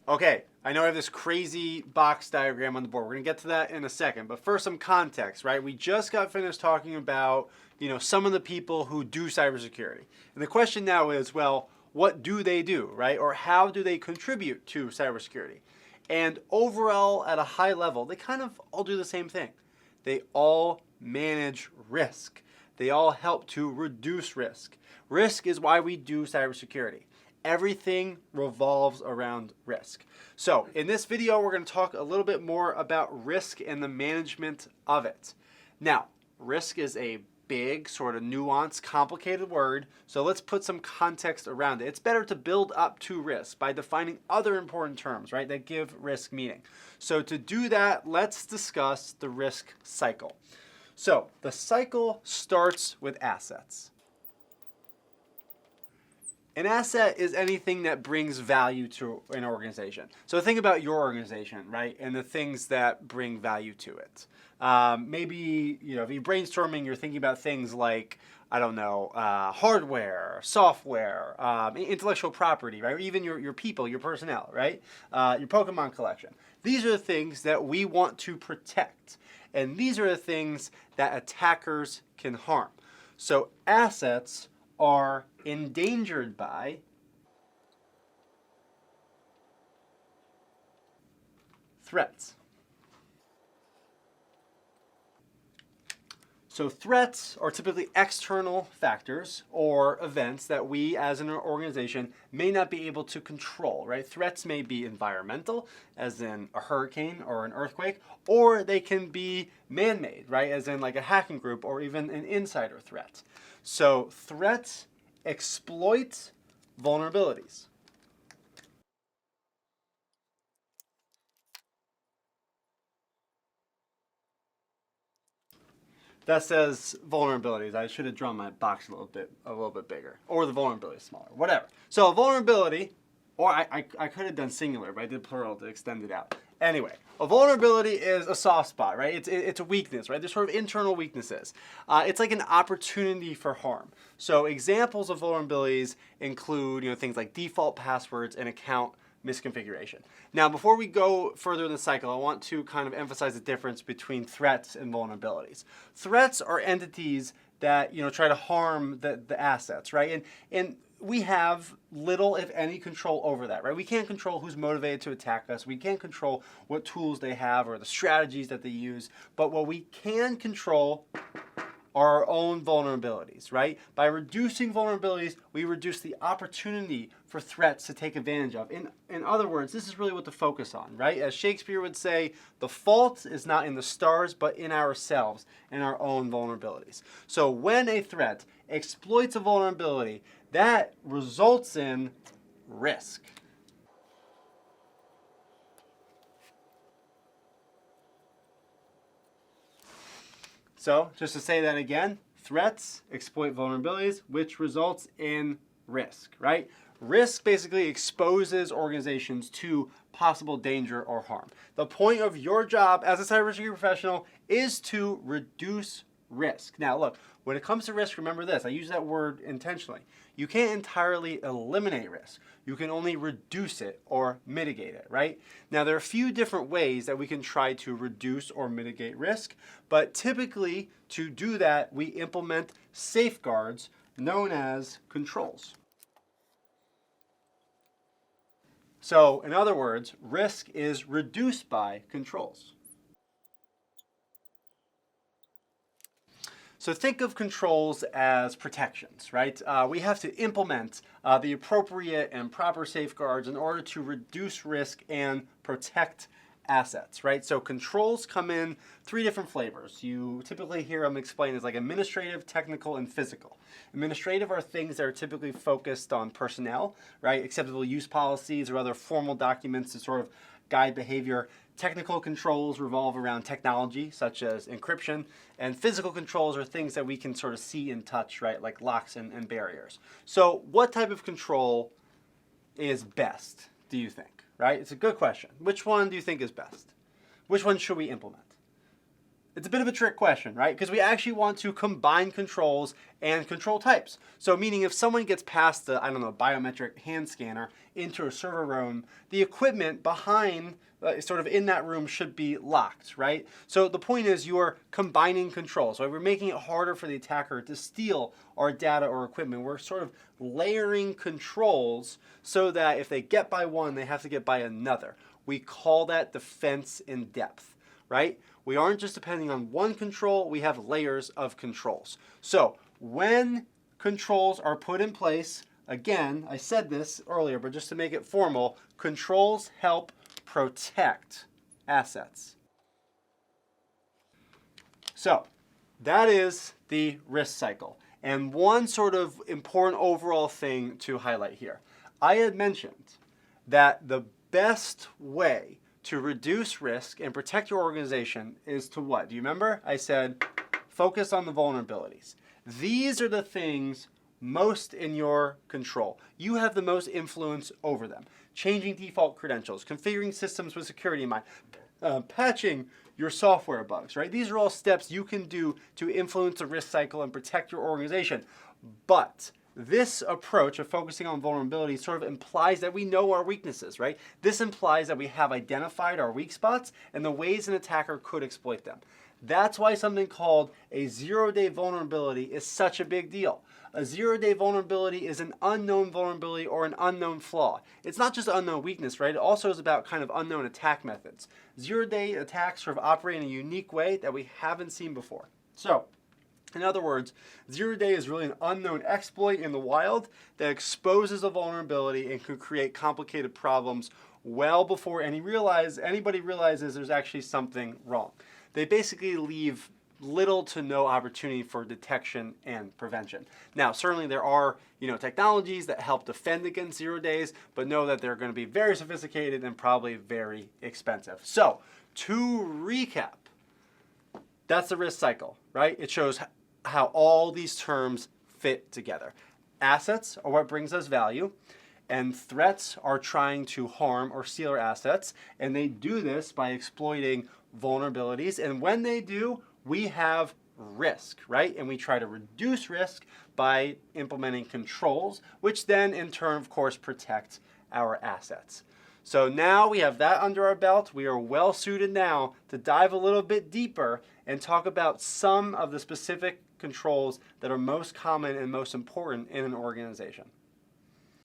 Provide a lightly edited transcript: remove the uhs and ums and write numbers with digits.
Okay, I know I have this crazy box diagram on the board. We're gonna get to that in a second, but first some context, right? We just got finished talking about, some of the people who do cybersecurity. And the question now is, well, what do they do, right? Or how do they contribute to cybersecurity? And overall, at a high level, they kind of all do the same thing. They all manage risk. They all help to reduce risk. Risk is why we do cybersecurity. Everything revolves around risk. So in this video, we're going to talk a little bit more about risk and the management of it. Now, risk is a big, sort of nuanced, complicated word, so let's put some context around it. It's better to build up to risk by defining other important terms, right, that give risk meaning. So to do that, let's discuss the risk cycle. So the cycle starts with assets. An asset is anything that brings value to an organization. So think about your organization, right? And the things that bring value to it. Maybe, if you're brainstorming, you're thinking about things like, I don't know, hardware, software, intellectual property, right? Or even your people, your personnel, right? Your Pokemon collection. These are the things that we want to protect. And these are the things that attackers can harm. So assets are endangered by threats. So threats are typically external factors or events that we as an organization may not be able to control, right? Threats may be environmental, as in a hurricane or an earthquake, or they can be man-made, right? As in like a hacking group or even an insider threat. So threats exploit vulnerabilities. That says vulnerabilities. I should have drawn my box a little bit bigger, or the vulnerability smaller, whatever. So a vulnerability, or I could have done singular, but I did plural to extend it out. Anyway, a vulnerability is a soft spot, right? It's a weakness, right? There's sort of internal weaknesses. It's like an opportunity for harm. So examples of vulnerabilities include, things like default passwords and account misconfiguration. Now, before we go further in the cycle, I want to kind of emphasize the difference between threats and vulnerabilities. Threats are entities that try to harm the assets, right? And we have little, if any, control over that, right? We can't control who's motivated to attack us. We can't control what tools they have or the strategies that they use. But what we can control are our own vulnerabilities, right? By reducing vulnerabilities, we reduce the opportunity for threats to take advantage of. In other words, this is really what to focus on, right? As Shakespeare would say, the fault is not in the stars, but in ourselves and our own vulnerabilities. So when a threat exploits a vulnerability, that results in risk. So, just to say that again, threats exploit vulnerabilities, which results in risk, right? Risk basically exposes organizations to possible danger or harm. The point of your job as a cybersecurity professional is to reduce risk. Now, look, when it comes to risk, remember this. I use that word intentionally. You can't entirely eliminate risk. You can only reduce it or mitigate it, right? Now, there are a few different ways that we can try to reduce or mitigate risk, but typically to do that, we implement safeguards known as controls. So, in other words, risk is reduced by controls. So think of controls as protections, right? We have to implement the appropriate and proper safeguards in order to reduce risk and protect assets, right? So controls come in three different flavors. You typically hear them explained as like administrative, technical, and physical. Administrative are things that are typically focused on personnel, right? Acceptable use policies or other formal documents to sort of guide behavior. Technical controls revolve around technology, such as encryption, and physical controls are things that we can sort of see and touch, right, like locks and barriers. So what type of control is best, do you think, right? It's a good question. Which one do you think is best? Which one should we implement? It's a bit of a trick question, right? Because we actually want to combine controls and control types. So meaning if someone gets past the, I don't know, biometric hand scanner into a server room, the equipment behind, sort of in that room should be locked, right? So the point is you're combining controls, right? We're making it harder for the attacker to steal our data or equipment. We're sort of layering controls so that if they get by one, they have to get by another. We call that defense in depth, right? We aren't just depending on one control, we have layers of controls. So when controls are put in place, again, I said this earlier, but just to make it formal, controls help protect assets. So that is the risk cycle. And one sort of important overall thing to highlight here. I had mentioned that the best way to reduce risk and protect your organization is to what? Do you remember? I said focus on the vulnerabilities. These are the things most in your control. You have the most influence over them. Changing default credentials, configuring systems with security in mind, patching your software bugs, right? These are all steps you can do to influence the risk cycle and protect your organization. But this approach of focusing on vulnerabilities sort of implies that we know our weaknesses, right? This implies that we have identified our weak spots and the ways an attacker could exploit them. That's why something called a zero-day vulnerability is such a big deal. A zero-day vulnerability is an unknown vulnerability or an unknown flaw. It's not just an unknown weakness, right? It also is about kind of unknown attack methods. Zero-day attacks sort of operate in a unique way that we haven't seen before. So, in other words, zero-day is really an unknown exploit in the wild that exposes a vulnerability and could create complicated problems well before anybody realizes there's actually something wrong. They basically leave little to no opportunity for detection and prevention. Now, certainly there are, technologies that help defend against 0 days, but know that they're going to be very sophisticated and probably very expensive. So, to recap, that's the risk cycle, right? It shows how all these terms fit together. Assets are what brings us value, and threats are trying to harm or steal our assets, and they do this by exploiting vulnerabilities, and when they do, we have risk, right? And we try to reduce risk by implementing controls, which then in turn, of course, protect our assets. So now we have that under our belt. We are well suited now to dive a little bit deeper and talk about some of the specific controls that are most common and most important in an organization.